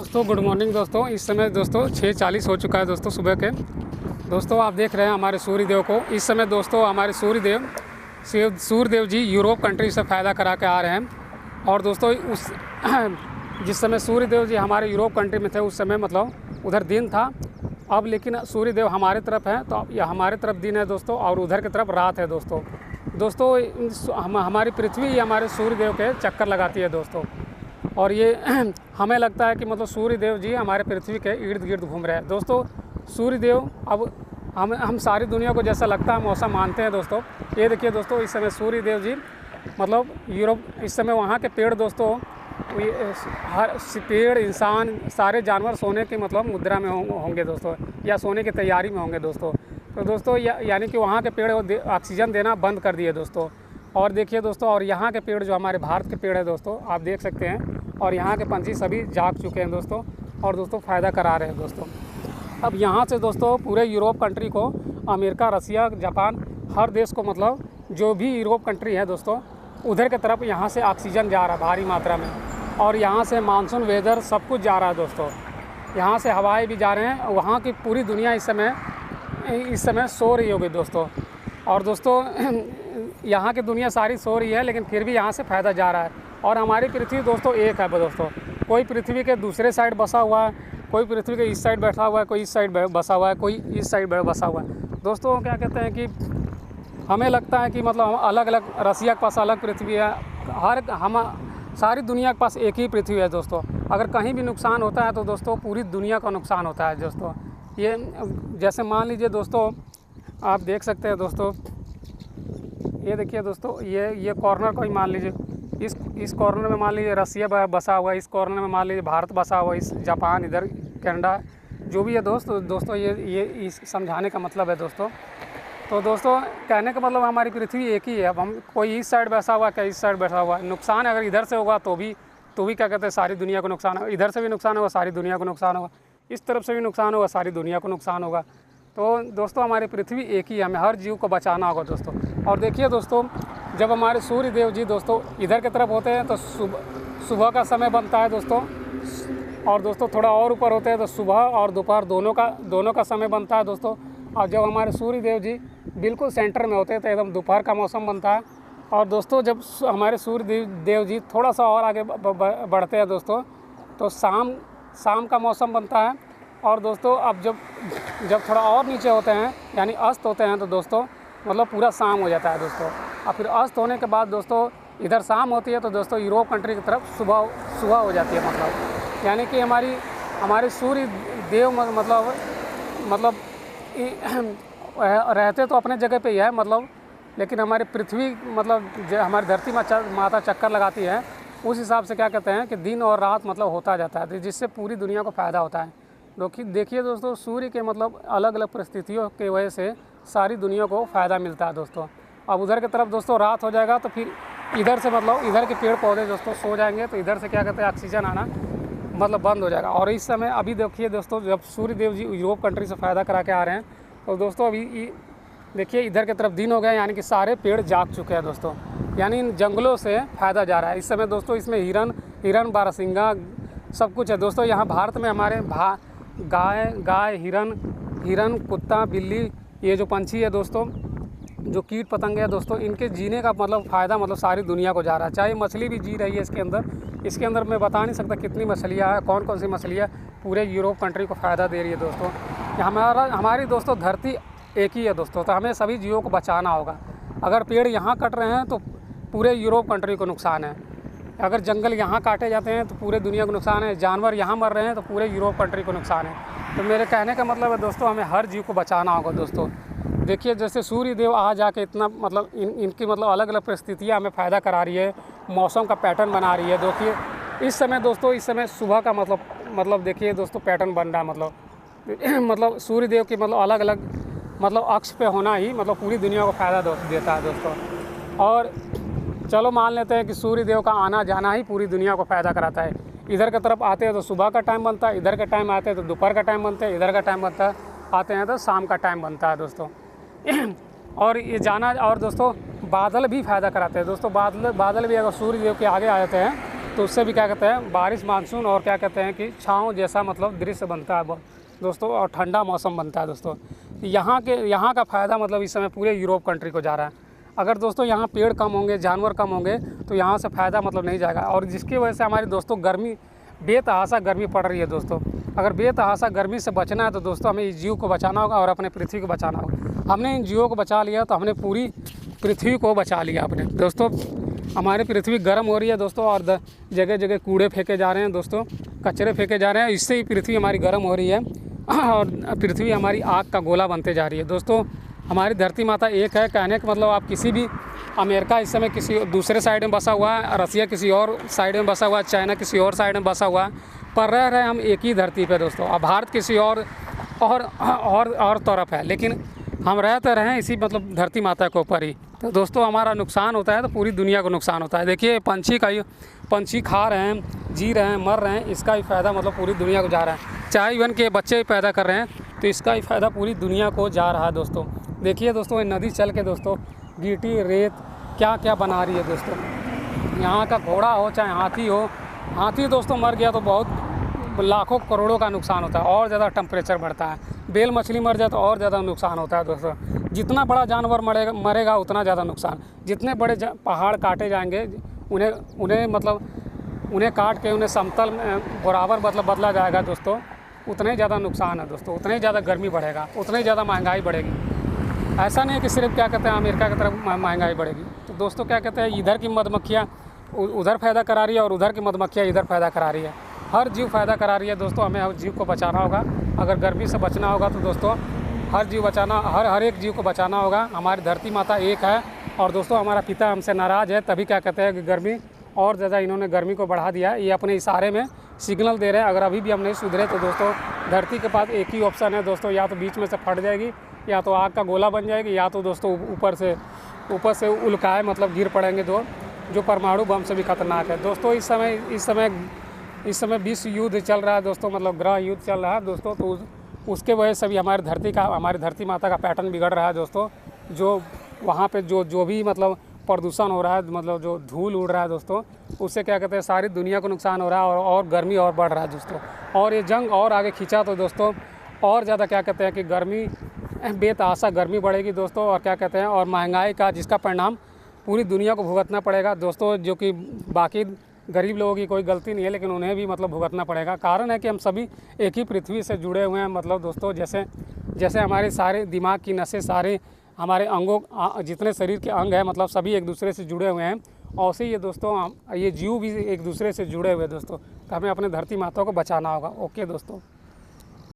दोस्तों good morning दोस्तों। इस समय दोस्तों 6:40 हो चुका है दोस्तों सुबह के। दोस्तों आप देख रहे हैं हमारे सूर्य देव को। इस समय दोस्तों हमारे सूर्य देव जी यूरोप कंट्री से फ़ायदा करा के आ रहे हैं। और दोस्तों उस जिस समय सूर्य देव जी हमारे यूरोप कंट्री में थे उस समय मतलब उधर दिन था। अब लेकिन सूर्य देव हमारे तरफ हैं तो यह हमारे तरफ दिन है दोस्तों, और उधर की तरफ रात है दोस्तों हमारी पृथ्वी हमारे सूर्य देव के चक्कर लगाती है दोस्तों। और ये हमें लगता है कि मतलब सूर्य देव जी हमारे पृथ्वी के इर्द गिर्द घूम रहे हैं दोस्तों। सूर्य देव अब हम सारी दुनिया को जैसा लगता है मौसम मानते हैं दोस्तों। ये देखिए दोस्तों, इस समय सूर्य देव जी मतलब यूरोप, इस समय वहाँ के पेड़ दोस्तों, हर पेड़ इंसान सारे जानवर सोने की मतलब मुद्रा में होंगे दोस्तों, या सोने की तैयारी में होंगे दोस्तों। तो दोस्तों यानी कि वहाँ के पेड़ ऑक्सीजन देना बंद कर दिए दोस्तों। और देखिए दोस्तों, और यहाँ के पेड़ जो हमारे भारत के पेड़ है दोस्तों, आप देख सकते हैं, और यहाँ के पंछी सभी जाग चुके हैं दोस्तों, और दोस्तों फ़ायदा करा रहे हैं दोस्तों। अब यहाँ से दोस्तों पूरे यूरोप कंट्री को, अमेरिका, रसिया, जापान, हर देश को मतलब जो भी यूरोप कंट्री है दोस्तों, उधर की तरफ यहाँ से ऑक्सीजन जा रहा है भारी मात्रा में। और यहाँ से मानसून वेदर सब कुछ जा रहा है दोस्तों। यहाँ से हवाएं भी जा रहे हैं। वहाँ की पूरी दुनिया इस समय सो रही होगी दोस्तों। और दोस्तों यहाँ की दुनिया सारी सो रही है, लेकिन फिर भी यहाँ से फ़ायदा जा रहा है। और हमारी पृथ्वी दोस्तों एक है दोस्तों। कोई पृथ्वी के दूसरे साइड बसा हुआ है, कोई पृथ्वी के इस साइड बैठा हुआ है, कोई इस साइड बसा हुआ है, कोई इस साइड बसा हुआ है दोस्तों। क्या कहते हैं कि हमें लगता है कि मतलब हम अलग अलग, रसिया के पास अलग पृथ्वी है, सारी दुनिया के पास एक ही पृथ्वी है दोस्तों। अगर कहीं भी नुकसान होता है तो दोस्तों पूरी दुनिया का नुकसान होता है दोस्तों। ये जैसे मान लीजिए दोस्तों, आप देख सकते हैं दोस्तों, ये देखिए दोस्तों, ये कॉर्नर को ही मान लीजिए, इस कॉर्नर में मान लीजिए रसिया बसा हुआ है, इस कॉर्नर में मान लीजिए भारत बसा हुआ है, इस जापान, इधर कनाडा, जो भी है दोस्तों ये इस समझाने का मतलब है दोस्तों। तो दोस्तों कहने का मतलब हमारी पृथ्वी एक ही है। अब हम कोई इस साइड बैठा हुआ है, क्या इस साइड बैठा हुआ है, नुकसान अगर इधर से होगा तो भी क्या कहते हैं सारी दुनिया को नुकसान होगा। इधर से भी नुकसान होगा, सारी दुनिया को नुकसान होगा। इस तरफ से भी नुकसान होगा, सारी दुनिया को नुकसान होगा। तो दोस्तों हमारी पृथ्वी एक ही है, हमें हर जीव को बचाना होगा दोस्तों। और देखिए दोस्तों, जब हमारे सूर्य देव जी दोस्तों इधर की तरफ होते हैं तो सुबह का समय बनता है दोस्तों, और दोस्तों थोड़ा और ऊपर होते हैं तो सुबह और दोपहर दोनों का समय बनता है दोस्तों। और जब हमारे सूर्य देव जी बिल्कुल सेंटर में होते हैं तो एकदम दोपहर का मौसम बनता है। और दोस्तों जब हमारे सूर्य देव जी थोड़ा सा और आगे बढ़ते हैं दोस्तों तो शाम का मौसम बनता है। और दोस्तों अब जब थोड़ा और नीचे होते हैं यानी अस्त होते हैं तो दोस्तों मतलब पूरा शाम हो जाता है दोस्तों। और फिर अस्त होने के बाद दोस्तों इधर शाम होती है तो दोस्तों यूरोप कंट्री की तरफ सुबह हो जाती है। मतलब यानी कि हमारे सूर्य देव मतलब रहते तो अपने जगह पे ही है मतलब, लेकिन हमारी पृथ्वी मतलब हमारी धरती माता चक्कर लगाती है, उस हिसाब से क्या कहते हैं कि दिन और रात मतलब होता जाता है, जिससे पूरी दुनिया को फ़ायदा होता है। देखिए दोस्तों, सूर्य के मतलब अलग अलग परिस्थितियों की वजह से सारी दुनिया को फ़ायदा मिलता है दोस्तों। अब उधर की तरफ दोस्तों रात हो जाएगा तो फिर इधर से मतलब इधर के पेड़ पौधे दोस्तों सो जाएंगे, तो इधर से क्या कहते हैं ऑक्सीजन आना मतलब बंद हो जाएगा। और इस समय अभी देखिए दोस्तों, जब सूर्य देव जी यूरोप कंट्री से फ़ायदा करा के आ रहे हैं तो दोस्तों अभी देखिए इधर की तरफ दिन हो गया, यानी कि सारे पेड़ जाग चुके हैं दोस्तों, यानी इन जंगलों से फ़ायदा जा रहा है इस समय दोस्तों। इसमें हिरन बारहसिंगा सब कुछ है दोस्तों। यहाँ भारत में हमारे गाय, हिरन, कुत्ता, बिल्ली, ये जो पंछी है दोस्तों, जो कीट पतंगे हैं दोस्तों, इनके जीने का मतलब फ़ायदा मतलब सारी दुनिया को जा रहा है। चाहे मछली भी जी रही है इसके अंदर मैं बता नहीं सकता कितनी मछलियाँ हैं, कौन सी मछलियाँ पूरे यूरोप कंट्री को फ़ायदा दे रही है दोस्तों। हमारी दोस्तों धरती एक ही है दोस्तों, तो हमें सभी जीवों को बचाना होगा। अगर पेड़ यहाँ कट रहे हैं तो पूरे यूरोप कंट्री को नुकसान है, अगर जंगल यहाँ काटे जाते हैं तो पूरे दुनिया को नुकसान है, जानवर यहाँ मर रहे हैं तो पूरे यूरोप कंट्री को नुकसान है। तो मेरे कहने का मतलब है दोस्तों, हमें हर जीव को बचाना होगा दोस्तों। देखिए जैसे सूर्य देव आ जाके इतना मतलब इनकी मतलब अलग अलग परिस्थितियाँ हमें फ़ायदा करा रही है, मौसम का पैटर्न बना रही है। देखिए इस समय सुबह का मतलब देखिए दोस्तों पैटर्न बन रहा है मतलब सूर्य देव की मतलब अलग अलग मतलब अक्ष पे होना ही मतलब पूरी दुनिया को फ़ायदा देता है दोस्तों। और चलो मान लेते हैं कि सूर्य देव का आना जाना ही पूरी दुनिया को फ़ायदा कराता है। इधर की तरफ आते हैं तो सुबह का टाइम बनता है, इधर का टाइम आते हैं तो दोपहर का टाइम बनता है, इधर का टाइम बनता है आते हैं तो शाम का टाइम बनता है दोस्तों। और ये जाना, और दोस्तों बादल भी फ़ायदा कराते हैं दोस्तों। बादल भी अगर सूर्य देव के आगे आ जाते हैं तो उससे भी क्या कहते हैं बारिश मानसून और क्या कहते हैं कि छाँव जैसा मतलब दृश्य बनता है दोस्तों, और ठंडा मौसम बनता है दोस्तों। यहाँ का फ़ायदा मतलब इस समय पूरे यूरोप कंट्री को जा रहा है। अगर दोस्तों यहाँ पेड़ कम होंगे, जानवर कम होंगे तो यहाँ से फ़ायदा मतलब नहीं जाएगा, और जिसकी वजह से हमारी दोस्तों गर्मी बेतहाशा गर्मी पड़ रही है दोस्तों। अगर बेतहाशा गर्मी से बचना है तो दोस्तों हमें इस जीव को बचाना होगा और अपने पृथ्वी को बचाना होगा। हमने इन जीवों को बचा लिया तो हमने पूरी पृथ्वी को बचा लिया अपने दोस्तों। हमारी पृथ्वी गर्म हो रही है दोस्तों, और जगह जगह कूड़े फेंके जा रहे हैं दोस्तों, कचरे फेंके जा रहे हैं, इससे ही पृथ्वी हमारी गर्म हो रही है और पृथ्वी हमारी आग का गोला बनते जा रही है दोस्तों। हमारी धरती माता एक है, कहने का मतलब आप किसी भी, अमेरिका इस समय किसी दूसरे साइड में बसा हुआ है, रसिया किसी और साइड में बसा हुआ है, चाइना किसी और साइड में बसा हुआ है, पर रह रहे हम एक ही धरती पे दोस्तों। अब भारत किसी और तरफ है, लेकिन हम रहते रहे इसी मतलब धरती माता के ऊपर ही। तो दोस्तों हमारा नुकसान होता है तो पूरी दुनिया को नुकसान होता है। देखिए पंछी खा रहे हैं, जी रहे हैं, मर रहे हैं, इसका ही फ़ायदा मतलब पूरी दुनिया को जा रहा है। चाहे इवन के बच्चे पैदा कर रहे हैं तो इसका ही फ़ायदा पूरी दुनिया को जा रहा है दोस्तों। देखिए दोस्तों ये नदी चल के दोस्तों गिट्टी रेत क्या क्या बना रही है दोस्तों। यहाँ का घोड़ा हो चाहे हाथी हो, हाथी दोस्तों मर गया तो बहुत लाखों करोड़ों का नुकसान होता है, और ज़्यादा टेम्परेचर बढ़ता है। बेल मछली मर जाए तो और ज़्यादा नुकसान होता है दोस्तों। जितना बड़ा जानवर मरेगा उतना ज़्यादा नुकसान। जितने बड़े पहाड़ काटे जाएंगे उन्हें काट के उन्हें समतल में बराबर मतलब बदला जाएगा दोस्तों, उतना ही ज़्यादा नुकसान है दोस्तों, उतना ही ज़्यादा गर्मी बढ़ेगा, उतना ही ज़्यादा महंगाई बढ़ेगी। ऐसा नहीं है कि सिर्फ क्या कहते हैं अमेरिका की तरफ महंगाई बढ़ेगी। तो दोस्तों क्या कहते हैं इधर की मधुमक्खियाँ उधर फ़ायदा करा रही है और उधर की मधुमक्खियाँ इधर फ़ायदा करा रही है। हर जीव फ़ायदा करा रही है दोस्तों। हमें हर जीव को बचाना होगा। अगर गर्मी से बचना होगा तो दोस्तों हर एक जीव को बचाना होगा। हमारी धरती माता एक है, और दोस्तों हमारा पिता हमसे नाराज़ है, तभी क्या कहते हैं कि गर्मी और ज़्यादा इन्होंने गर्मी को बढ़ा दिया है। ये अपने इशारे में सिग्नल दे रहे हैं। अगर अभी भी हम नहीं सुधरे तो दोस्तों धरती के पास एक ही ऑप्शन है दोस्तों, या तो बीच में से फट जाएगी, या तो आग का गोला बन जाएगी, या तो दोस्तों ऊपर से उल्काए मतलब गिर पड़ेंगे जो परमाणु बम से भी खतरनाक है दोस्तों। इस समय विश्व युद्ध चल रहा है दोस्तों, मतलब ग्रह युद्ध चल रहा है दोस्तों। तो उसके वजह से भी हमारी धरती माता का पैटर्न बिगड़ रहा है दोस्तों। जो वहाँ पे जो भी मतलब प्रदूषण हो रहा है, मतलब जो धूल उड़ रहा है दोस्तों, उससे क्या कहते हैं सारी दुनिया को नुकसान हो रहा है, और गर्मी और बढ़ रहा है दोस्तों। और ये जंग और आगे खींचा तो दोस्तों और ज़्यादा क्या कहते हैं कि गर्मी बेतहाशा गर्मी बढ़ेगी दोस्तों, और क्या कहते हैं और महंगाई का जिसका परिणाम पूरी दुनिया को भुगतना पड़ेगा दोस्तों। जो कि बाकी गरीब लोगों की कोई गलती नहीं है, लेकिन उन्हें भी मतलब भुगतना पड़ेगा। कारण है कि हम सभी एक ही पृथ्वी से जुड़े हुए हैं मतलब दोस्तों। जैसे हमारे सारे दिमाग की नसें, सारे हमारे अंगों जितने शरीर के अंग हैं मतलब सभी एक दूसरे से जुड़े हुए हैं, और से ये दोस्तों ये जीव भी एक दूसरे से जुड़े हुए दोस्तों। तो हमें अपने धरती माता को बचाना होगा। ओके दोस्तों।